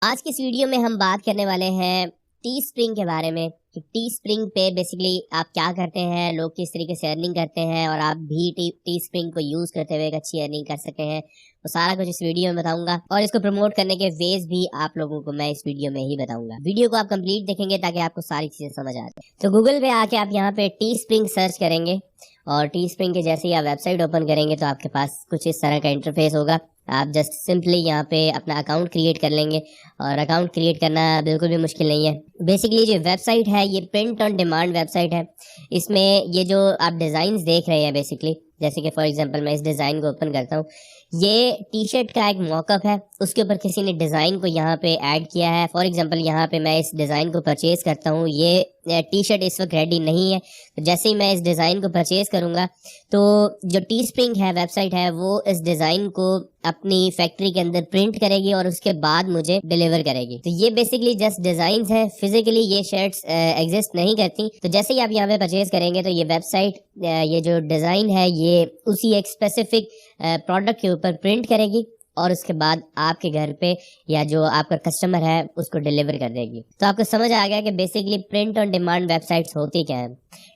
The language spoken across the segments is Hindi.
आज की इस वीडियो में हम बात करने वाले हैं टी स्प्रिंग के बारे में कि टी स्प्रिंग पे बेसिकली आप क्या करते हैं, लोग किस तरीके से अर्निंग करते हैं और आप भी टी स्प्रिंग को यूज करते हुए एक अच्छी अर्निंग कर सकते हैं। तो सारा कुछ इस वीडियो में बताऊंगा और इसको प्रमोट करने के वेज भी आप लोगों को मैं इस वीडियो में ही बताऊंगा। वीडियो को आप कंप्लीट देखेंगे ताकि आपको सारी चीजें समझ आ जाए। तो गूगल पे आके आप यहाँ पे टी स्प्रिंग सर्च करेंगे और टी स्प्रिंग के जैसे ही आप वेबसाइट ओपन करेंगे तो आपके पास कुछ इस तरह का इंटरफेस होगा। आप जस्ट सिंपली यहाँ पे अपना अकाउंट क्रिएट कर लेंगे और अकाउंट क्रिएट करना बिल्कुल भी मुश्किल नहीं है। बेसिकली जो वेबसाइट है ये प्रिंट ऑन डिमांड वेबसाइट है। इसमें ये जो आप डिज़ाइंस देख रहे हैं बेसिकली, जैसे कि फॉर एग्जांपल मैं इस डिज़ाइन को ओपन करता हूँ, ये टी शर्ट का एक मॉकअप है, उसके ऊपर किसी ने डिज़ाइन को यहाँ पे ऐड किया है। फॉर एग्जांपल यहाँ पे मैं इस डिज़ाइन को परचेज करता हूँ, ये टी शर्ट इस वक्त रेडी नहीं है, तो जैसे ही मैं इस डिज़ाइन को परचेज करूँगा तो जो टी स्प्रिंग है वेबसाइट है वो इस डिज़ाइन को अपनी फैक्ट्री के अंदर प्रिंट करेगी और उसके बाद मुझे डिलीवर करेगी। तो ये बेसिकली जस्ट डिजाइन्स है, फिजिकली ये शर्ट्स एग्जिस्ट नहीं करती। तो जैसे ही आप यहाँ पे परचेज करेंगे तो ये वेबसाइट ये जो डिजाइन है ये उसी एक स्पेसिफिक प्रोडक्ट के ऊपर प्रिंट करेगी और उसके बाद आपके घर पे या जो आपका कस्टमर है उसको डिलीवर कर देगी। तो आपको समझ आ गया कि basically print on demand websites होती क्या है।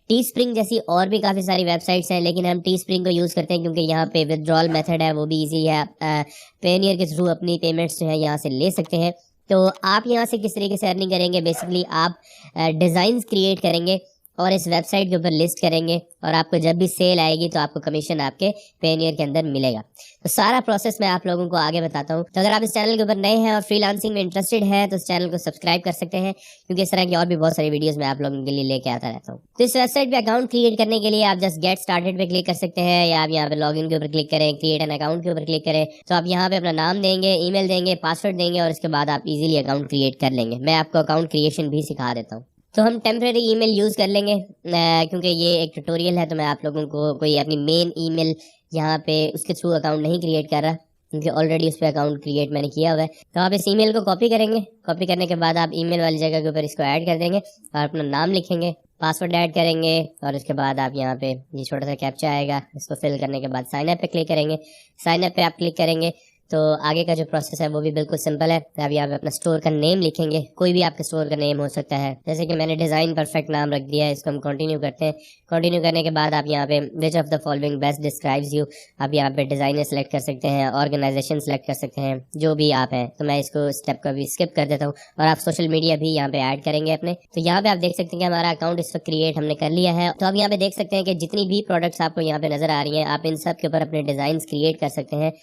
टी स्प्रिंग जैसी और भी काफ़ी सारी वेबसाइट्स हैं, लेकिन हम टी स्प्रिंग को यूज़ करते हैं क्योंकि यहाँ पे विथड्रॉल मेथड है वो भी इजी है। पेनियर के थ्रू अपनी पेमेंट्स जो है यहाँ से ले सकते हैं। तो आप यहाँ से किस तरीके से अर्निंग करेंगे, बेसिकली आप डिज़ाइंस क्रिएट करेंगे और इस वेबसाइट के ऊपर लिस्ट करेंगे और आपको जब भी सेल आएगी तो आपको कमीशन आपके पेनियर के अंदर मिलेगा। तो सारा प्रोसेस मैं आप लोगों को आगे बताता हूँ। तो अगर आप इस चैनल के ऊपर नए हैं और फ्रीलांसिंग में इंटरेस्टेड हैं तो इस चैनल को सब्सक्राइब कर सकते हैं, क्योंकि इस तरह की और भी बहुत सारी वीडियोस मैं आप लोगों के लिए लेके आता रहता हूँ। तो इस वेबसाइट पे अकाउंट क्रिएट करने के लिए आप जस्ट गेट स्टार्टेड पे क्लिक कर सकते हैं या आप यहाँ पे लॉग इन के ऊपर क्लिक करें, क्रिएट एन अकाउंट के ऊपर क्लिक करें। तो आप यहाँ पे अपना नाम देंगे, ईमेल देंगे, पासवर्ड देंगे और इसके बाद आप इजीली अकाउंट क्रिएट कर लेंगे। मैं आपको अकाउंट क्रिएशन भी सिखा देता हूँ। तो हम टेम्परेरी ईमेल यूज़ कर लेंगे क्योंकि ये एक ट्यूटोरियल है, तो मैं आप लोगों को कोई अपनी मेन ईमेल यहाँ पे उसके थ्रू अकाउंट नहीं क्रिएट कर रहा क्योंकि ऑलरेडी उस पर अकाउंट क्रिएट मैंने किया हुआ है। तो आप इस ईमेल को कॉपी करेंगे, कॉपी करने के बाद आप ईमेल वाली जगह के ऊपर इसको ऐड कर देंगे और अपना नाम लिखेंगे, पासवर्ड ऐड करेंगे और उसके बाद आप यहाँ पे ये छोटा सा कैप्चा आएगा, इसको फिल करने के बाद साइन अप पे क्लिक करेंगे। साइन अप पे आप क्लिक करेंगे तो आगे का जो प्रोसेस है वो भी बिल्कुल सिंपल है। आप यहाँ पे अपना स्टोर का नेम लिखेंगे, कोई भी आपके स्टोर का नेम हो सकता है, जैसे कि मैंने डिज़ाइन परफेक्ट नाम रख दिया है। इसको हम कंटिन्यू करते हैं। कंटिन्यू करने के बाद आप यहाँ पे which of the following best describes you, आप यहाँ पे डिज़ाइनर सेलेक्ट कर सकते हैं, ऑर्गेनाइजेशन सेलेक्ट कर सकते हैं, जो भी आप हैं। तो मैं इसको स्टेप को भी स्किप कर देता हूँ और आप सोशल मीडिया भी यहाँ पे ऐड करेंगे अपने। तो यहाँ पे आप देख सकते हैं कि हमारा अकाउंट इस वक्त क्रिएट हमने कर लिया है। तो आप यहाँ पे देख सकते हैं कि जितनी भी प्रोडक्ट्स आपको यहाँ पे नजर आ रही हैं आप इन सब के ऊपर अपने डिज़ाइन क्रिएट कर सकते हैं।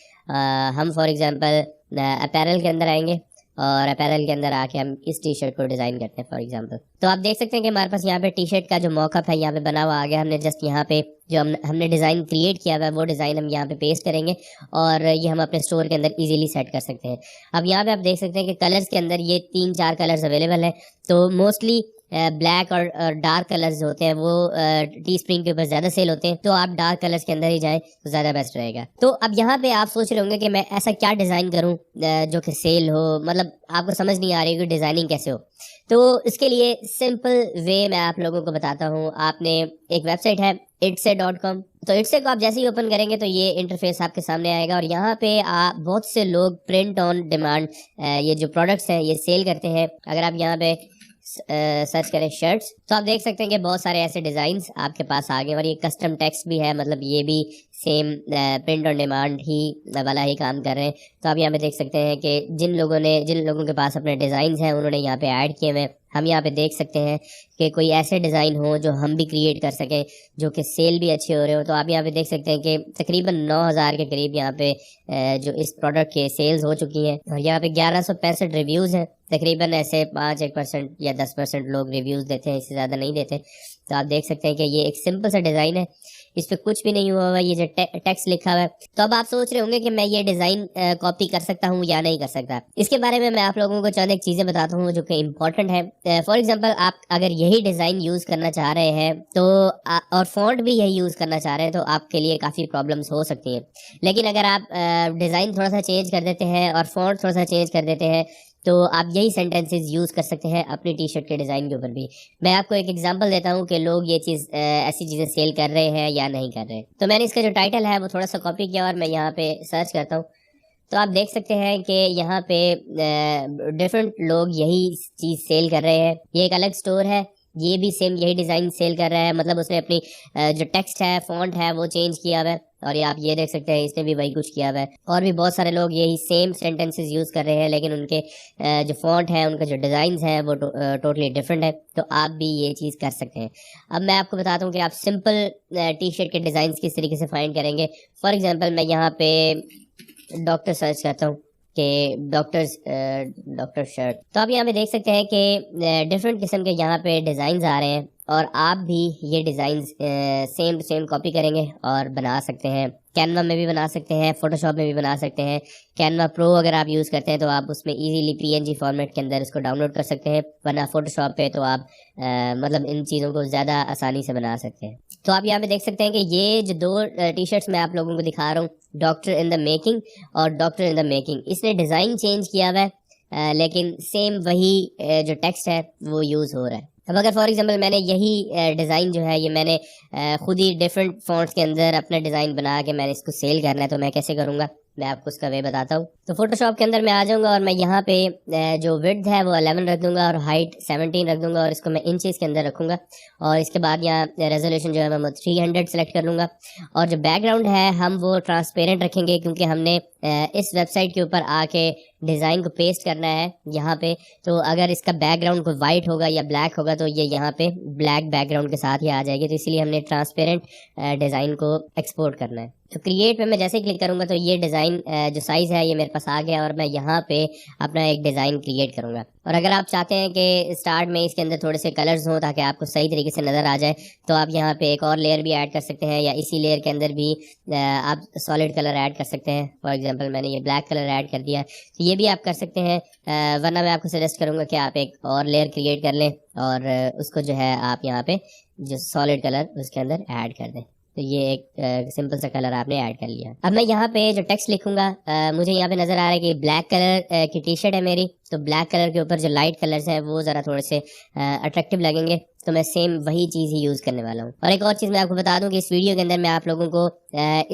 हम फॉर एग्जांपल अपैरल के अंदर आएंगे और अपैरल के अंदर आके हम इस टी शर्ट को डिज़ाइन करते हैं फॉर एग्जांपल। तो आप देख सकते हैं कि हमारे पास यहाँ पे टी शर्ट का जो मॉकअप है यहाँ पे बना हुआ आ गया। हमने जस्ट यहाँ पे जो हमने डिज़ाइन क्रिएट किया हुआ है वो डिज़ाइन हम यहाँ पे पेस्ट करेंगे और ये हम अपने स्टोर के अंदर इजीली सेट कर सकते हैं। अब यहाँ पे आप देख सकते हैं कि कलर्स के अंदर ये 3-4 कलर्स अवेलेबल है। तो मोस्टली ब्लैक और डार्क कलर्स जो होते हैं वो टी स्प्रिंग के ऊपर ज़्यादा सेल होते हैं, तो आप डार्क कलर्स के अंदर ही जाएं तो ज़्यादा बेस्ट रहेगा। तो अब यहाँ पे आप सोच रहे होंगे कि मैं ऐसा क्या डिज़ाइन करूँ जो कि सेल हो, मतलब आपको समझ नहीं आ रही कि डिज़ाइनिंग कैसे हो। तो इसके लिए सिंपल वे मैं आप लोगों को बताता हूँ। आपने एक वेबसाइट है itse.com, तो itse को आप जैसे ही ओपन करेंगे तो ये इंटरफेस आपके सामने आएगा और यहाँ पे आप बहुत से लोग प्रिंट ऑन डिमांड ये जो प्रोडक्ट्स हैं ये सेल करते हैं। अगर आप यहाँ पे सर्च करें शर्ट्स तो आप देख सकते हैं कि बहुत सारे ऐसे डिज़ाइंस आपके पास आ गए और ये कस्टम टेक्स्ट भी है, मतलब ये भी सेम प्रिंट ऑन डिमांड ही वाला ही काम कर रहे हैं। तो आप यहाँ पे देख सकते हैं कि जिन लोगों के पास अपने डिज़ाइंस हैं उन्होंने यहाँ पे ऐड किए हुए हैं। हम यहाँ पे देख सकते हैं कि कोई ऐसे डिज़ाइन हो जो हम भी क्रिएट कर सकें जो कि सेल भी अच्छे हो रहे हो। तो आप यहाँ पे देख सकते हैं कि तकरीबन 9,000 के करीब यहाँ पे जो इस प्रोडक्ट के सेल्स हो चुकी हैं और यहाँ पे 1165 रिव्यूज़ हैं। तकरीबन ऐसे 5-1% या 10% लोग रिव्यूज़ देते हैं, इससे ज़्यादा नहीं देते। तो आप देख सकते हैं कि ये एक सिंपल सा डिज़ाइन है, इस पे कुछ भी नहीं हुआ हुआ, ये जो टेक्स्ट लिखा हुआ है। तो अब आप सोच रहे होंगे कि मैं ये डिज़ाइन कॉपी कर सकता हूँ या नहीं कर सकता। इसके बारे में मैं आप लोगों को चंद एक चीज़ें बताता हूँ जो कि इम्पोर्टेंट है। फॉर एग्जांपल आप अगर यही डिज़ाइन यूज़ करना चाह रहे हैं तो और फॉन्ट भी यही यूज़ करना चाह रहे हैं तो आपके लिए काफ़ी प्रॉब्लम्स हो सकती हैं। लेकिन अगर आप डिज़ाइन थोड़ा सा चेंज कर देते हैं और फॉन्ट थोड़ा सा चेंज कर देते हैं तो आप यही सेंटेंसेस यूज़ कर सकते हैं अपनी टी शर्ट के डिज़ाइन के ऊपर भी। मैं आपको एक एग्जांपल देता हूँ कि लोग ये चीज़ ऐसी चीज़ें सेल कर रहे हैं या नहीं कर रहे। तो मैंने इसका जो टाइटल है वो थोड़ा सा कॉपी किया और मैं यहाँ पे सर्च करता हूँ तो आप देख सकते हैं कि यहाँ पे डिफरेंट लोग यही चीज़ सेल कर रहे हैं। ये एक अलग स्टोर है, ये भी सेम यही डिज़ाइन सेल कर रहा है, मतलब उसने अपनी जो टेक्स्ट है, फॉन्ट है, वो चेंज किया हुआ है। और ये आप ये देख सकते हैं इसने भी वही कुछ किया हुआ है। और भी बहुत सारे लोग यही सेम सेंटेंसेस यूज़ कर रहे हैं, लेकिन उनके जो फॉन्ट है, उनका जो डिज़ाइन है वो टोटली डिफरेंट है। तो आप भी ये चीज़ कर सकते हैं। अब मैं आपको बताता हूँ कि आप सिंपल टी शर्ट के डिज़ाइन किस तरीके से फाइंड करेंगे। फॉर एग्जाम्पल मैं यहाँ पे डॉक्टर सर्च करता हूँ कि डॉक्टर शर्ट, तो आप यहाँ पे देख सकते हैं कि डिफरेंट किस्म के यहाँ पे डिज़ाइंस आ रहे हैं, और आप भी ये designs same to same copy करेंगे और बना सकते हैं। कैनवा में भी बना सकते हैं, फोटोशॉप में भी बना सकते हैं। कैनवा प्रो अगर आप यूज़ करते हैं तो आप उसमें इजीली पीएनजी फॉर्मेट के अंदर इसको डाउनलोड कर सकते हैं, वरना फोटोशॉप पे तो आप मतलब इन चीज़ों को ज़्यादा आसानी से बना सकते हैं। तो आप यहाँ पे देख सकते हैं कि ये जो दो टी शर्ट्स मैं आप लोगों को दिखा रहा हूँ, डॉक्टर इन द मेकिंग और डॉक्टर इन द मेकिंग, इसने डिज़ाइन चेंज किया हुआ है, लेकिन सेम वही जो टेक्स्ट है वो यूज़ हो रहा है। अब अगर फॉर एग्जांपल मैंने यही डिज़ाइन जो है ये मैंने खुद ही डिफरेंट फॉन्ट्स के अंदर अपना डिज़ाइन बना के मैंने इसको सेल करना है, तो मैं कैसे करूँगा, मैं आपको उसका वे बताता हूँ। तो फोटोशॉप के अंदर मैं आ जाऊँगा और मैं यहाँ पे जो विड्थ है वो 11 रख दूंगा और हाइट 17 रख दूंगा, और इसको मैं इंचेस के अंदर रखूँगा। और इसके बाद यहाँ रेजोल्यूशन जो है मैं 300 सेलेक्ट कर लूँगा। और जो बैकग्राउंड है हम वो ट्रांसपेरेंट रखेंगे, क्योंकि हमने इस वेबसाइट के ऊपर आके डिज़ाइन को पेस्ट करना है यहाँ पे। तो अगर इसका बैकग्राउंड कोई वाइट होगा या ब्लैक होगा तो ये यहाँ पे ब्लैक बैकग्राउंड के साथ ही आ जाएगी, तो इसलिए हमने ट्रांसपेरेंट डिज़ाइन को एक्सपोर्ट करना है। तो क्रिएट पे मैं जैसे ही क्लिक करूँगा तो ये डिज़ाइन जो साइज़ है ये मेरे पास आ गया, और मैं यहाँ पे अपना एक डिज़ाइन क्रिएट करूँगा। और अगर आप चाहते हैं कि स्टार्ट में इसके अंदर थोड़े से कलर्स हों ताकि आपको सही तरीके से नज़र आ जाए, तो आप यहाँ पे एक और लेयर भी ऐड कर सकते हैं, या इसी लेयर के अंदर भी आप सॉलिड कलर ऐड कर सकते हैं। फॉर एग्जांपल मैंने ये ब्लैक कलर ऐड कर दिया, तो ये भी आप कर सकते हैं। वरना मैं आपको सजेस्ट करूँगा कि आप एक और लेयर क्रिएट कर लें और उसको जो है आप यहाँ पे जो सॉलिड कलर उसके अंदर ऐड कर दें। तो ये एक सिंपल सा कलर आपने ऐड कर लिया। अब मैं यहाँ पे जो टेक्स्ट लिखूंगा, मुझे यहाँ पे नजर आ रहा है कि ब्लैक कलर की टी शर्ट है मेरी, तो ब्लैक कलर के ऊपर जो लाइट कलर्स हैं वो ज़रा थोड़े से अट्रैक्टिव लगेंगे, तो मैं सेम वही चीज़ ही यूज़ करने वाला हूँ। और एक और चीज़ मैं आपको बता दूँ कि इस वीडियो के अंदर मैं आप लोगों को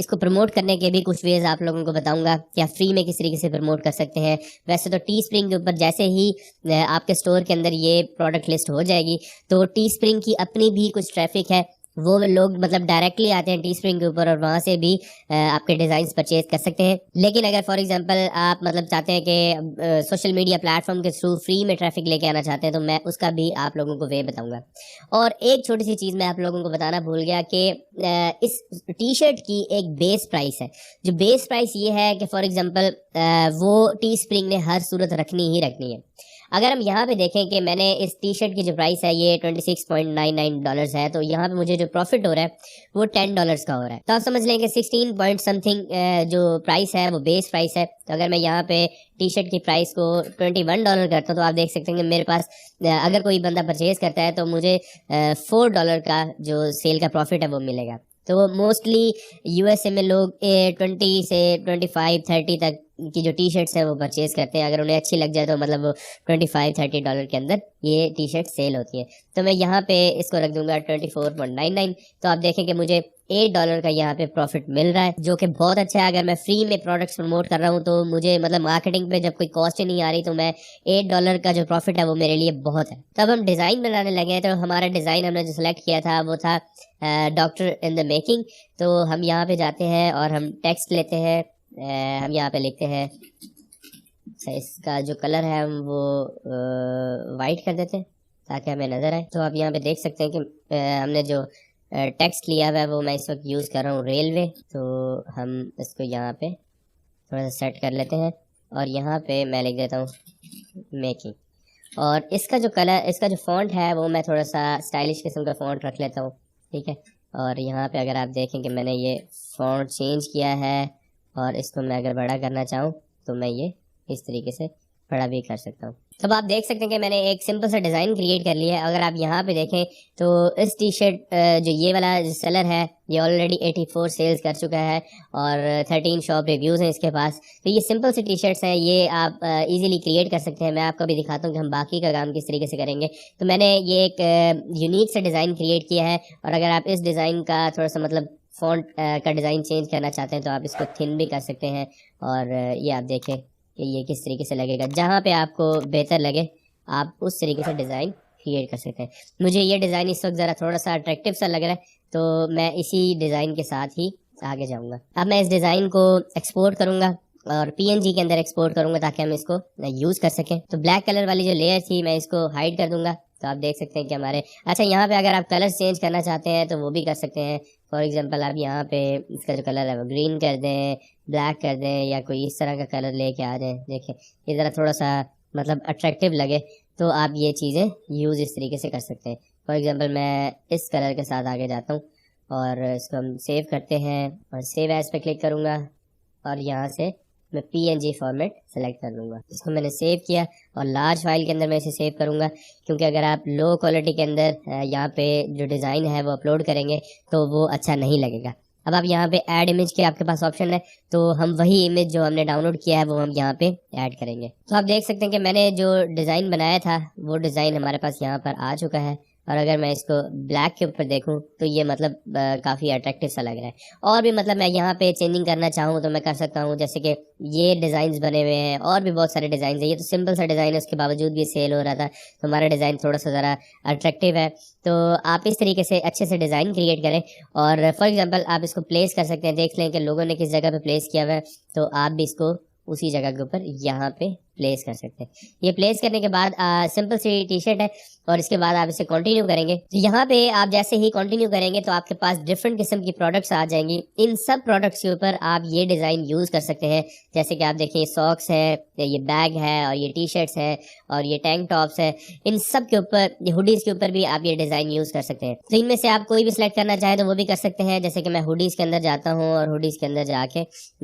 इसको प्रमोट करने के भी कुछ वेज आप लोगों को बताऊंगा कि आप फ्री में किस तरीके से प्रमोट कर सकते हैं। वैसे तो टी स्प्रिंग के ऊपर जैसे ही आपके स्टोर के अंदर ये प्रोडक्ट लिस्ट हो जाएगी, तो टी स्प्रिंग की अपनी भी कुछ ट्रैफिक है, वो लोग मतलब डायरेक्टली आते हैं टी स्प्रिंग के ऊपर और वहाँ से भी आपके डिज़ाइंस परचेज कर सकते हैं। लेकिन अगर फॉर एग्जांपल आप मतलब चाहते हैं कि सोशल मीडिया प्लेटफॉर्म के थ्रू फ्री में ट्रैफिक लेके आना चाहते हैं, तो मैं उसका भी आप लोगों को वे बताऊंगा। और एक छोटी सी चीज़ मैं आप लोगों को बताना भूल गया कि इस टी शर्ट की एक बेस प्राइस है। जो बेस प्राइस ये है कि फॉर एग्जाम्पल वो टी स्प्रिंग ने हर सूरत रखनी ही रखनी है। अगर हम यहाँ पे देखें कि मैंने इस टी शर्ट की जो प्राइस है ये $26.99 है, तो यहाँ पे मुझे जो प्रॉफिट हो रहा है वो $10 का हो रहा है। तो आप समझ लें कि 16 पॉइंट समथिंग जो प्राइस है वो बेस प्राइस है। तो अगर मैं यहाँ पे टी शर्ट की प्राइस को $21 करता हूँ, तो आप देख सकते हैं कि मेरे पास अगर कोई बंदा परचेज करता है तो मुझे $4 का जो सेल का प्रॉफिट है वो मिलेगा। तो मोस्टली यूएसए में लोग 20 से 25 30 तक की जो टी शर्ट्स है वो परचेज करते हैं। अगर उन्हें अच्छी लग जाए तो मतलब वो $25-30 के अंदर ये टी शर्ट सेल होती है। तो मैं यहाँ पे इसको रख दूंगा 24.99। तो आप देखें कि मुझे $8 का यहाँ पे प्रॉफिट मिल रहा है, जो कि बहुत अच्छा है। अगर मैं फ्री में प्रोडक्ट्स प्रमोट कर रहा हूँ तो मुझे मतलब मार्केटिंग पे जब कोई कॉस्ट ही नहीं आ रही, तो मैं $8 का जो प्रॉफिट है वो मेरे लिए बहुत है। तब हम डिज़ाइन बनाने लगे हैं, तो हमारा डिज़ाइन हमने जो सिलेक्ट किया था वो था डॉक्टर इन द मेकिंग। तो हम यहाँ पे जाते हैं और हम टेक्स्ट लेते हैं, हम यहाँ पे लिखते हैं, इसका जो कलर है हम वो वाइट कर देते हैं ताकि हमें नज़र आए। तो आप यहाँ पे देख सकते हैं कि हमने जो टेक्स्ट लिया हुआ है वो मैं इस वक्त यूज़ कर रहा हूँ रेलवे। तो हम इसको यहाँ पे थोड़ा सा सेट कर लेते हैं और यहाँ पे मैं लिख देता हूँ मेकिंग। और इसका जो कलर, इसका जो फॉन्ट है वो मैं थोड़ा सा स्टाइलिश किस्म का फॉन्ट रख लेता हूँ, ठीक है। और यहाँ पे अगर आप देखें कि मैंने ये फॉन्ट चेंज किया है और इसको मैं अगर बड़ा करना चाहूँ तो मैं ये इस तरीके से बड़ा भी कर सकता हूँ। तब आप देख सकते हैं कि मैंने एक सिंपल सा डिज़ाइन क्रिएट कर लिया है। अगर आप यहाँ पे देखें तो इस टी शर्ट जो ये वाला सेलर है ये ऑलरेडी 84 सेल्स कर चुका है और 13 शॉप रिव्यूज़ हैं इसके पास। तो ये सिंपल सी टी शर्ट्स हैं, ये आप इजीली क्रिएट कर सकते हैं। मैं आपको भी दिखाता हूँ कि हम बाकी का काम किस तरीके से करेंगे। तो मैंने ये एक यूनिक सा डिज़ाइन क्रिएट किया है, और अगर आप इस डिज़ाइन का थोड़ा सा मतलब फ़ॉन्ट का डिज़ाइन चेंज करना चाहते हैं तो आप इसको थिन भी कर सकते हैं। और ये आप देखें कि ये किस तरीके से लगेगा। जहाँ पे आपको बेहतर लगे आप उस तरीके से डिज़ाइन क्रिएट कर सकते हैं। मुझे ये डिज़ाइन इस वक्त ज़रा थोड़ा सा अट्रैक्टिव सा लग रहा है, तो मैं इसी डिज़ाइन के साथ ही आगे जाऊँगा। अब मैं इस डिज़ाइन को एक्सपोर्ट करूँगा और पीएनजी के अंदर एक्सपोर्ट करूँगा ताकि हम इसको यूज़ कर सकें। तो ब्लैक कलर वाली जो लेयर थी मैं इसको हाइड कर दूँगा। तो आप देख सकते हैं कि हमारे अच्छा यहाँ पे अगर आप कलर चेंज करना चाहते हैं तो वो भी कर सकते हैं। फॉर एग्जांपल आप यहाँ पे इसका जो कलर है वो ग्रीन कर दें, ब्लैक कर दें, या कोई इस तरह का कलर लेके आ जाए। देखें ये ज़रा थोड़ा सा मतलब अट्रैक्टिव लगे तो आप ये चीज़ें यूज़ इस तरीके से कर सकते हैं। फॉर एग्जांपल मैं इस कलर के साथ आगे जाता हूँ और इसको हम सेव करते हैं और सेव एज पे क्लिक करूँगा और यहाँ से मैं पीएनजी फॉर्मेट सेलेक्ट कर लूँगा। इसको मैंने सेव किया और लार्ज फाइल के अंदर मैं इसे सेव करूँगा, क्योंकि अगर आप लो क्वालिटी के अंदर यहाँ पे जो डिज़ाइन है वो अपलोड करेंगे तो वो अच्छा नहीं लगेगा। अब आप यहाँ पे ऐड इमेज के आपके पास ऑप्शन है, तो हम वही इमेज जो हमने डाउनलोड किया है वो हम यहाँ पे ऐड करेंगे। तो आप देख सकते हैं कि मैंने जो डिज़ाइन बनाया था वो डिज़ाइन हमारे पास यहाँ पर आ चुका है। और अगर मैं इसको ब्लैक के ऊपर देखूं तो ये मतलब काफ़ी अट्रैक्टिव सा लग रहा है। और भी मतलब मैं यहाँ पे चेंजिंग करना चाहूँ तो मैं कर सकता हूँ, जैसे कि ये डिज़ाइंस बने हुए हैं और भी बहुत सारे डिज़ाइन है। ये तो सिंपल सा डिज़ाइन है, उसके बावजूद भी सेल हो रहा था, तो हमारा डिज़ाइन थोड़ा सा ज़रा अट्रैक्टिव है। तो आप इस तरीके से अच्छे से डिज़ाइन क्रिएट करें और फॉर एग्जाम्पल आप इसको प्लेस कर सकते हैं। देख लें कि लोगों ने किस जगह पे प्लेस किया हुआ है, तो आप भी इसको उसी जगह के ऊपर यहाँ पे प्लेस कर सकते हैं। ये प्लेस करने के बाद सिंपल सी टी शर्ट है और इसके बाद आप इसे कंटिन्यू करेंगे। तो यहाँ पे आप जैसे ही कंटिन्यू करेंगे तो आपके पास डिफरेंट किस्म की प्रोडक्ट्स आ जाएंगी। इन सब प्रोडक्ट्स के ऊपर आप ये डिज़ाइन यूज़ कर सकते हैं। जैसे कि आप देखें ये सॉक्स है, ये बैग है और ये टी शर्ट्स है और ये टैंक टॉप्स है। इन सब के ऊपर, ये हुडीज़ के ऊपर भी आप ये डिज़ाइन यूज़ कर सकते हैं। तो इनमें से आप कोई भी सिलेक्ट करना चाहें तो वो भी कर सकते हैं। जैसे कि मैं हुडीज़ के अंदर जाता हूँ और हुडीज़ के अंदर जाके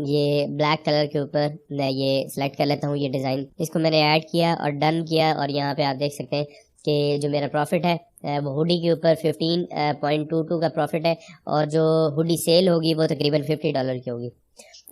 ये ब्लैक कलर के ऊपर मैं ये सिलेक्ट कर लेता हूँ ये डिज़ाइन। इसको मैंने ऐड किया और डन किया और यहाँ पे आप देख सकते हैं कि जो मेरा प्रॉफिट है वो हुडी के ऊपर 15.22 का प्रॉफिट है और जो हुडी सेल होगी वो तकरीबन $50 की होगी।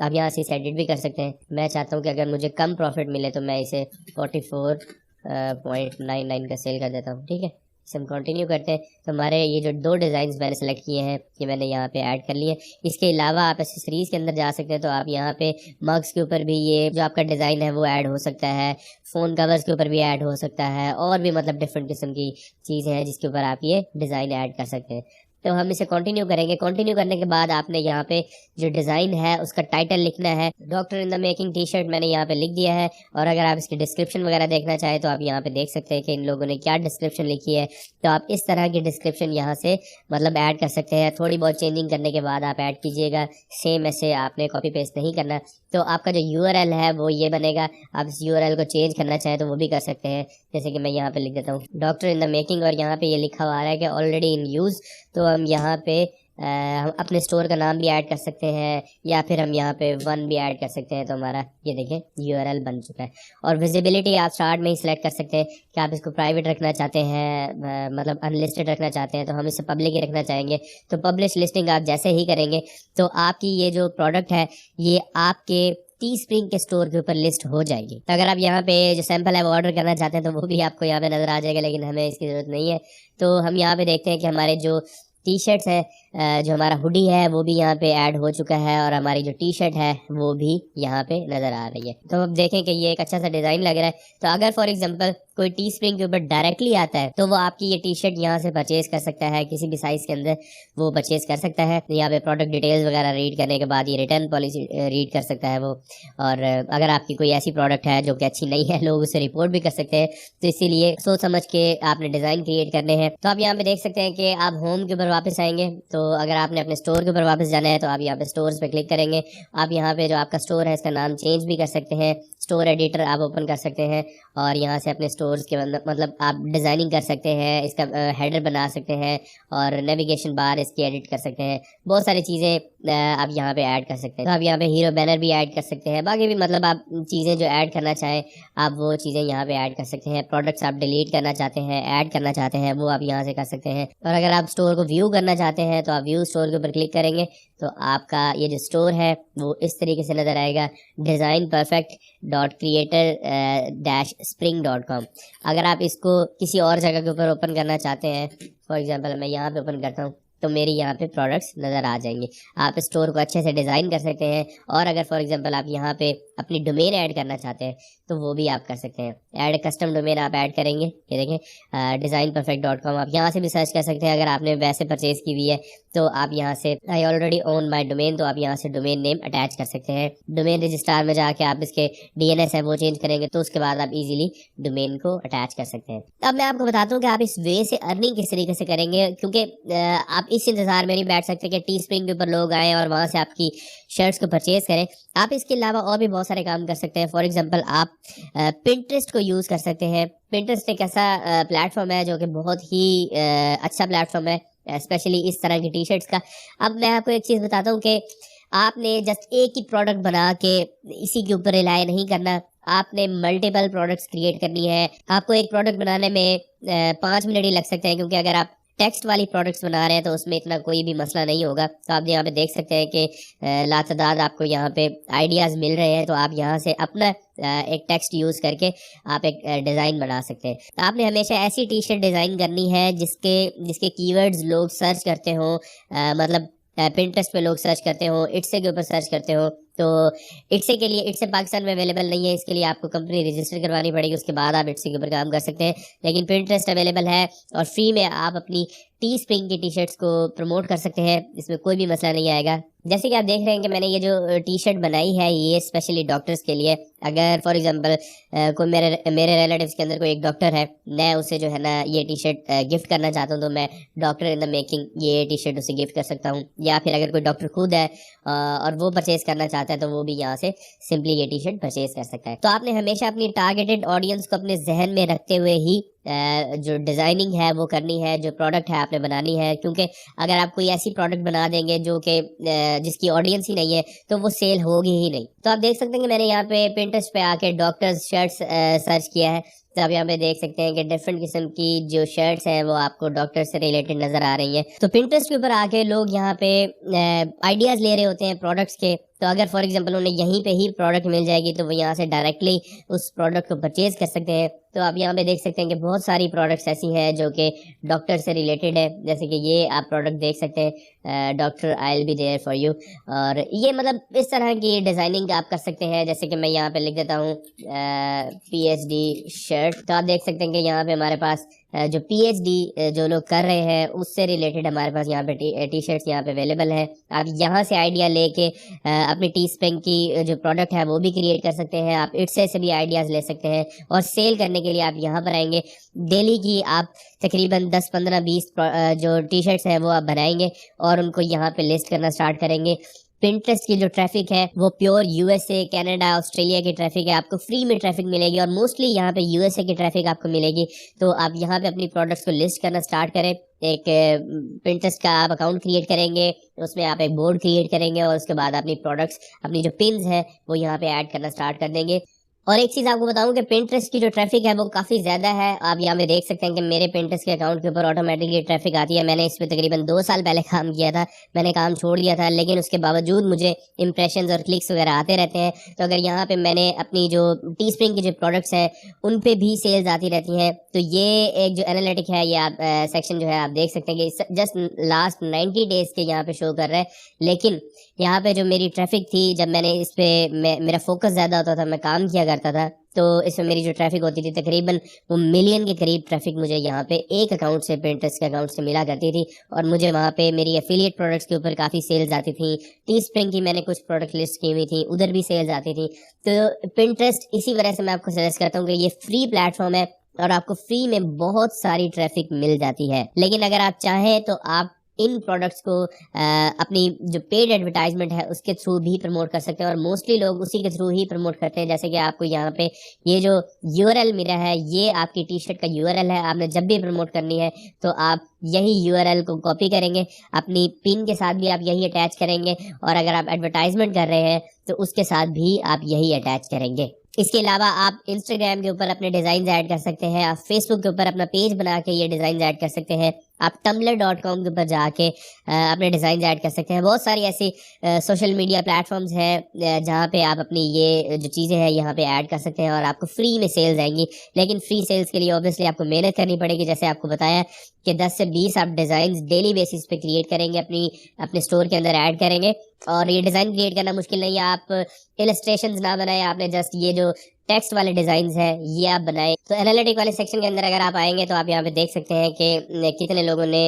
आप यहाँ से इसे एडिट भी कर सकते हैं। मैं चाहता हूँ कि अगर मुझे कम प्रॉफिट मिले तो मैं इसे 44.99 का सेल कर देता हूँ। ठीक है, इसे हम कंटिन्यू करते हैं। तो हमारे ये जो दो डिज़ाइंस मैंने सेलेक्ट किए हैं ये मैंने यहाँ पे ऐड कर लिए। इसके अलावा आप एसेसरीज़ के अंदर जा सकते हैं, तो आप यहाँ पे मग्स के ऊपर भी ये जो आपका डिज़ाइन है वो ऐड हो सकता है, फ़ोन कवर्स के ऊपर भी ऐड हो सकता है और भी मतलब डिफरेंट किस्म की चीज़ें हैं जिसके ऊपर आप ये डिज़ाइन ऐड कर सकते हैं। तो हम इसे कंटिन्यू करेंगे। कंटिन्यू करने के बाद आपने यहाँ पे जो डिज़ाइन है उसका टाइटल लिखना है। Doctor in the making tea shirt मैंने यहाँ पे लिख दिया है। और अगर आप इसकी डिस्क्रिप्शन वगैरह देखना चाहें तो आप यहाँ पे देख सकते हैं कि इन लोगों ने क्या डिस्क्रिप्शन लिखी है। तो आप इस तरह की डिस्क्रिप्शन यहाँ से मतलब ऐड कर सकते हैं। थोड़ी बहुत चेंजिंग करने के बाद आप ऐड कीजिएगा। सेम ऐसे आपने कॉपी पेस्ट नहीं करना। तो आपका जो URL है वो ये बनेगा। आप इस URL को चेंज करना चाहें तो वो भी कर सकते हैं। जैसे कि मैं यहाँ पे लिख देता हूँ डॉक्टर इन द मेकिंग और यहाँ पे ये लिखा हुआ आ रहा है कि ऑलरेडी इन यूज़। तो हम यहाँ पे हम अपने स्टोर का नाम भी ऐड कर सकते हैं या फिर हम यहाँ पे 1 भी ऐड कर सकते हैं। तो हमारा ये देखें URL बन चुका है। और विजिबिलिटी आप स्टार्ट में ही सिलेक्ट कर सकते हैं कि आप इसको प्राइवेट रखना चाहते हैं, मतलब अनलिस्टेड रखना चाहते हैं। तो हम इसे पब्लिक ही रखना चाहेंगे। तो पब्लिश लिस्टिंग आप जैसे ही करेंगे तो आपकी ये जो प्रोडक्ट है ये आपके टीस्प्रिंग के स्टोर के ऊपर लिस्ट हो जाएगी। तो अगर आप यहाँ पे जो सैंपल है वो ऑर्डर करना चाहते हैं तो वो भी आपको यहाँ पे नज़र आ जाएगा, लेकिन हमें इसकी ज़रूरत नहीं है। तो हम यहाँ पे देखते हैं कि हमारे जो टी शर्ट्स है, जो हमारा हुडी है वो भी यहाँ पे ऐड हो चुका है और हमारी जो टी शर्ट है वो भी यहाँ पे नज़र आ रही है। तो अब देखें कि ये एक अच्छा सा डिज़ाइन लग रहा है। तो अगर फॉर एग्जांपल कोई टीस्प्रिंग के ऊपर डायरेक्टली आता है तो वो आपकी ये टी शर्ट यहाँ से परचेज कर सकता है, किसी भी साइज़ के अंदर वो परचेज कर सकता है। यहाँ पे प्रोडक्ट डिटेल्स वगैरह रीड करने के बाद ये रिटर्न पॉलिसी रीड कर सकता है वो। और अगर आपकी कोई ऐसी प्रोडक्ट है जो कि अच्छी नहीं है, लोग उसे रिपोर्ट भी कर सकते हैं। तो इसीलिए सोच समझ के आपने डिज़ाइन क्रिएट करने हैं। तो आप यहाँ पे देख सकते हैं कि आप होम के ऊपर वापस आएंगे। तो अगर आपने अपने स्टोर के ऊपर वापस जाना है तो आप यहाँ पे स्टोर्स पे क्लिक करेंगे। आप यहाँ पे जो आपका स्टोर है इसका नाम चेंज भी कर सकते हैं। स्टोर एडिटर आप ओपन कर सकते हैं और यहाँ से अपने स्टोर्स के मतलब आप डिज़ाइनिंग कर सकते हैं, इसका हेडर बना सकते हैं और नेविगेशन बार इसकी एडिट कर सकते हैं। बहुत सारी चीज़ें आप यहाँ पे ऐड कर सकते हैं। तो आप यहाँ पे हीरो बैनर भी ऐड कर सकते हैं। बाकी भी मतलब आप चीज़ें जो ऐड करना चाहें आप वो चीज़ें यहाँ पे ऐड कर सकते हैं। प्रोडक्ट्स आप डिलीट करना चाहते हैं, ऐड करना चाहते हैं, वो आप यहाँ से कर सकते हैं। और अगर आप स्टोर को व्यू करना चाहते हैं तो आप व्यू स्टोर के ऊपर क्लिक करेंगे तो आपका ये जो स्टोर है वो इस तरीके से नज़र आएगा, designperfect.creator-spring.com। अगर आप इसको किसी और जगह के ऊपर ओपन करना चाहते हैं, फॉर एग्जांपल मैं यहाँ पे ओपन करता हूँ तो मेरी यहाँ पे प्रोडक्ट्स नज़र आ जाएंगे। आप स्टोर को अच्छे से डिज़ाइन कर सकते हैं, और अगर फॉर एग्जांपल आप यहाँ पे अपनी डोमेन ऐड करना चाहते हैं तो वो भी आप कर सकते हैं। ऐड कस्टम डोमेन आप ऐड करेंगे, ये देखें designperfect.com, आप यहाँ से भी सर्च कर सकते हैं। अगर आपने वैसे परचेज की हुई है तो आप यहाँ से I already own my domain, तो आप यहाँ से डोमेन नेम अटैच कर सकते हैं। डोमेन रजिस्ट्रार में जाके आप इसके DNS है वो चेंज करेंगे, तो उसके बाद आप इजीली डोमेन को अटैच कर सकते हैं। अब मैं आपको बताता हूँ कि आप इस वे से अर्निंग किस तरीके से करेंगे, क्योंकि आप इस इंतजार में नहीं बैठ सकते कि टीस्प्रिंग के ऊपर लोग आए और वहां से आपकी शर्ट्स को परचेज करें। आप इसके अलावा और भी बहुत सारे काम कर सकते हैं। फॉर एग्जांपल आप पिंटरेस्ट को यूज कर सकते हैं। पिंटरेस्ट एक ऐसा प्लेटफॉर्म है जो कि बहुत ही अच्छा प्लेटफॉर्म है, स्पेशली इस तरह की टी शर्ट्स का। अब मैं आपको एक चीज बताता हूँ कि आपने जस्ट एक ही प्रोडक्ट बना के इसी के ऊपर रिलाय नहीं करना, आपने मल्टीपल प्रोडक्ट्स क्रिएट करनी है। आपको एक प्रोडक्ट बनाने में 5 मिनट ही लग सकते हैं, क्योंकि अगर आप टेक्स्ट वाली प्रोडक्ट्स बना रहे हैं तो उसमें इतना कोई भी मसला नहीं होगा। तो आप यहाँ पे देख सकते हैं कि लातादाद आपको यहाँ पे आइडियाज़ मिल रहे हैं, तो आप यहाँ से अपना एक टेक्स्ट यूज़ करके आप एक डिज़ाइन बना सकते हैं। तो आपने हमेशा ऐसी टी शर्ट डिज़ाइन करनी है जिसके कीवर्ड्स लोग सर्च करते हो, मतलब पिंटरेस्ट पे लोग सर्च करते हो, इट्से के ऊपर सर्च करते हो। तो इट्से के लिए, इट्से पाकिस्तान में अवेलेबल नहीं है, इसके लिए आपको कंपनी रजिस्टर करवानी पड़ेगी, उसके बाद आप इट्से के ऊपर काम कर सकते हैं। लेकिन पिंटरेस्ट अवेलेबल है और फ्री में आप अपनी टी स्प्रिंग की टी शर्ट्स को प्रमोट कर सकते हैं, इसमें कोई भी मसला नहीं आएगा। जैसे कि आप देख रहे हैं कि मैंने ये जो टी शर्ट बनाई है ये स्पेशली डॉक्टर्स के लिए। अगर फॉर एग्जांपल कोई मेरे रिलेटिव्स के अंदर कोई एक डॉक्टर है, मैं उसे जो है ना ये टी शर्ट गिफ्ट करना चाहता हूँ, तो मैं डॉक्टर इन द मेकिंग ये टी शर्ट उसे गिफ्ट कर सकता हूँ। या फिर अगर कोई डॉक्टर खुद है और वो परचेज करना चाहता है तो वो भी यहाँ से सिंपली ये टी शर्ट परचेज कर सकता है। तो आपने हमेशा अपनी टारगेटेड ऑडियंस को अपने जहन में रखते हुए ही जो डिज़ाइनिंग है वो करनी है, जो प्रोडक्ट है आपने बनानी है। क्योंकि अगर आप कोई ऐसी प्रोडक्ट बना देंगे जो कि जिसकी ऑडियंस ही नहीं है तो वो सेल होगी ही नहीं। तो आप देख सकते हैं कि मैंने यहाँ पे पिंटरेस्ट पे आके डॉक्टर्स शर्ट्स सर्च किया है, तो आप यहाँ पे देख सकते हैं कि डिफरेंट किस्म की जो शर्ट्स हैं वो आपको डॉक्टर से रिलेटेड नजर आ रही हैं। तो पिंटरेस्ट के ऊपर आके लोग यहाँ पे आइडियाज ले रहे होते हैं प्रोडक्ट्स के। तो अगर फॉर एग्जांपल उन्हें यहीं पे ही प्रोडक्ट मिल जाएगी तो वो यहाँ से डायरेक्टली उस प्रोडक्ट को परचेज कर सकते हैं। तो आप यहाँ पे देख सकते हैं कि बहुत सारी प्रोडक्ट्स ऐसी हैं जो कि डॉक्टर से रिलेटेड है, जैसे कि ये आप प्रोडक्ट देख सकते हैं, doctor I will be there for you. और ये मतलब इस तरह की डिज़ाइनिंग आप कर सकते हैं। जैसे कि मैं यहाँ पे लिख देता हूँ PhD शर्ट, तो आप देख सकते हैं कि यहाँ पे हमारे पास जो PhD जो लोग कर रहे हैं उससे रिलेटेड हमारे पास यहाँ पे टी शर्ट्स यहाँ पे अवेलेबल है। आप यहाँ से आइडिया लेके अपनी टी स्प्रिंग की जो प्रोडक्ट है वो भी क्रिएट कर सकते हैं। आप इट्से से भी आइडियाज़ ले सकते हैं और सेल करने के लिए आप यहाँ पर आएंगे। डेली की आप तकरीबन 10, 15, 20 जो टी शर्ट्स हैं वो आप बनाएंगे और उनको यहाँ पे लिस्ट करना स्टार्ट करेंगे। पिंटरेस्ट की जो ट्रैफिक है वो प्योर USA, कनाडा, ऑस्ट्रेलिया की ट्रैफिक है, आपको फ्री में ट्रैफिक मिलेगी और मोस्टली यहाँ पे USA की ट्रैफिक आपको मिलेगी। तो आप यहाँ पे अपनी प्रोडक्ट्स को लिस्ट करना स्टार्ट करें। एक पिंटरेस्ट का आप अकाउंट क्रिएट करेंगे, उसमें आप एक बोर्ड क्रिएट करेंगे और उसके बाद अपनी प्रोडक्ट्स, अपनी जो पिन्स है वो यहाँ पे ऐड करना स्टार्ट कर देंगे। और एक चीज़ आपको बताऊं कि पिंटरेस्ट की जो ट्रैफिक है वो काफ़ी ज़्यादा है। आप यहाँ पे देख सकते हैं कि मेरे पिंटरेस्ट के अकाउंट के ऊपर ऑटोमेटिकली ट्रैफिक आती है। मैंने इस पर तकरीबन 2 साल पहले काम किया था, मैंने काम छोड़ दिया था, लेकिन उसके बावजूद मुझे इंप्रेशंस और क्लिक्स वगैरह आते रहते हैं। तो अगर यहाँ पे मैंने अपनी जो टी स्प्रिंग की जो प्रोडक्ट्स हैं उन पे भी सेल्स आती रहती हैं। तो ये एक जो एनालिटिक है, ये आप सेक्शन जो है आप देख सकते हैं कि जस्ट लास्ट 90 डेज के यहाँ पे शो कर रहा है। लेकिन यहाँ पे जो मेरी ट्रैफिक थी, जब मैंने इस पे मेरा फोकस ज़्यादा होता था, मैं काम किया करता था, तो इसमें मेरी जो ट्रैफिक होती थी तकरीबन वो मिलियन के करीब ट्रैफिक मुझे यहाँ पे एक अकाउंट से, पिंटरेस्ट के अकाउंट से मिला करती थी। और मुझे वहाँ पे मेरी एफिलिएट प्रोडक्ट्स के ऊपर काफ़ी सेल्स आती थी। टी स्प्रिंग की मैंने कुछ प्रोडक्ट लिस्ट की हुई थी, उधर भी सेल्स आती थी। तो पिंटरेस्ट इसी वजह से मैं आपको सजेस्ट करता हूँ कि ये फ्री प्लेटफॉर्म है और आपको फ्री में बहुत सारी ट्रैफिक मिल जाती है। लेकिन अगर आप चाहें तो आप इन प्रोडक्ट्स को अपनी जो पेड एडवर्टाइजमेंट है उसके थ्रू भी प्रमोट कर सकते हैं और मोस्टली लोग उसी के थ्रू ही प्रमोट करते हैं। जैसे कि आपको यहाँ पे ये जो URL मिला है ये आपकी टी शर्ट का URL है। आपने जब भी प्रमोट करनी है तो आप यही URL को कॉपी करेंगे, अपनी पिन के साथ भी आप यही अटैच करेंगे और अगर आप एडवर्टाइजमेंट कर रहे हैं तो उसके साथ भी आप यही अटैच करेंगे। इसके अलावा आप इंस्टाग्राम के ऊपर अपने डिज़ाइन ऐड कर सकते हैं, आप फेसबुक के ऊपर अपना पेज बना के ये डिज़ाइन ऐड कर सकते हैं। आप tumblr.com के ऊपर जाके अपने डिज़ाइन ऐड कर सकते हैं। बहुत सारी ऐसी सोशल मीडिया प्लेटफॉर्म्स हैं जहाँ पे आप अपनी ये जो चीज़ें हैं यहाँ पे ऐड कर सकते हैं और आपको फ्री में सेल्स आएंगी। लेकिन फ्री सेल्स के लिए ऑब्वियसली आपको मेहनत करनी पड़ेगी। जैसे आपको बताया कि 10 से 20 आप डिज़ाइन डेली बेसिस पे क्रिएट करेंगे, अपने स्टोर के अंदर ऐड करेंगे। और ये डिज़ाइन क्रिएट करना मुश्किल नहीं है। आप इलस्ट्रेशंस ना बनाए, आपने जस्ट ये जो टेक्स्ट वाले डिजाइन है ये आप बनाए। तो एनालिटिक वाले सेक्शन के अंदर अगर आप आएंगे तो आप यहाँ पे देख सकते हैं कि कितने लोगों ने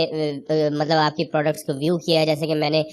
मतलब आपकी प्रोडक्ट्स को व्यू किया है। जैसे कि मैंने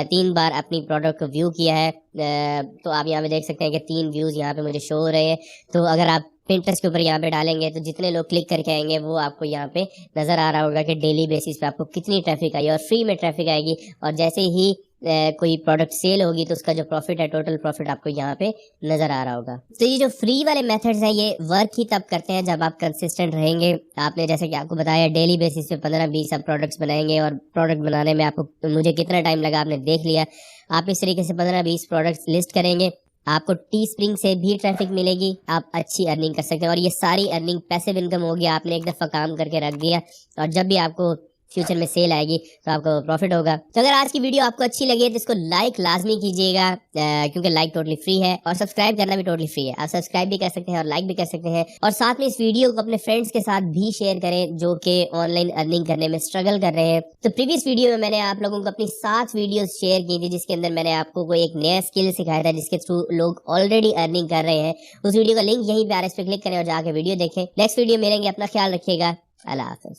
3 बार अपनी प्रोडक्ट को व्यू किया है, तो आप यहाँ पे देख सकते हैं कि 3 व्यूज यहाँ पे मुझे शो हो रहे हैं। तो अगर आप Pinterest के ऊपर यहाँ पे डालेंगे तो जितने लोग क्लिक करके आएंगे वो आपको यहाँ पे नजर आ रहा होगा कि डेली बेसिस पे आपको कितनी ट्रैफिक आई और फ्री में ट्रैफिक आएगी। और जैसे ही कोई प्रोडक्ट सेल होगी तो उसका जो प्रॉफिट है, टोटल प्रॉफिट आपको यहाँ पे नजर आ रहा होगा। तो ये जो फ्री वाले मेथड्स हैं ये वर्क ही तब करते हैं जब आप कंसिस्टेंट रहेंगे। आपने जैसे कि आपको बताया डेली बेसिस पे 15-20 आप प्रोडक्ट्स बनाएंगे और प्रोडक्ट बनाने में आपको मुझे कितना टाइम लगा आपने देख लिया। आप इस तरीके से 15-20 प्रोडक्ट्स लिस्ट करेंगे, आपको टी स्प्रिंग से भी ट्रैफिक मिलेगी, आप अच्छी अर्निंग कर सकते हैं। और ये सारी अर्निंग पैसिव इनकम होगी, आपने एक दफा काम करके रख दिया और जब भी आपको फ्यूचर में सेल आएगी तो आपको प्रॉफिट होगा। तो अगर आज की वीडियो आपको अच्छी लगी है तो इसको लाइक लाजमी कीजिएगा, क्योंकि लाइक टोटली फ्री है और सब्सक्राइब करना भी टोटली फ्री है। आप सब्सक्राइब भी कर सकते हैं और लाइक भी कर सकते हैं। और साथ में इस वीडियो को अपने फ्रेंड्स के साथ भी शेयर करें जो कि ऑनलाइन अर्निंग करने में स्ट्रगल कर रहे हैं। तो प्रीवियस वीडियो में मैंने आप लोगों को अपनी 7 वीडियोस शेयर की थी जिसके अंदर मैंने आपको कोई एक नया स्किल सिखाया था जिसके थ्रू लोग ऑलरेडी अर्निंग कर रहे हैं। उस वीडियो का लिंक यहीं पे इस पे क्लिक करें और जाके वीडियो देखें। नेक्स्ट वीडियो मिलेंगे, अपना ख्याल रखिएगा। अल्लाह हाफिज।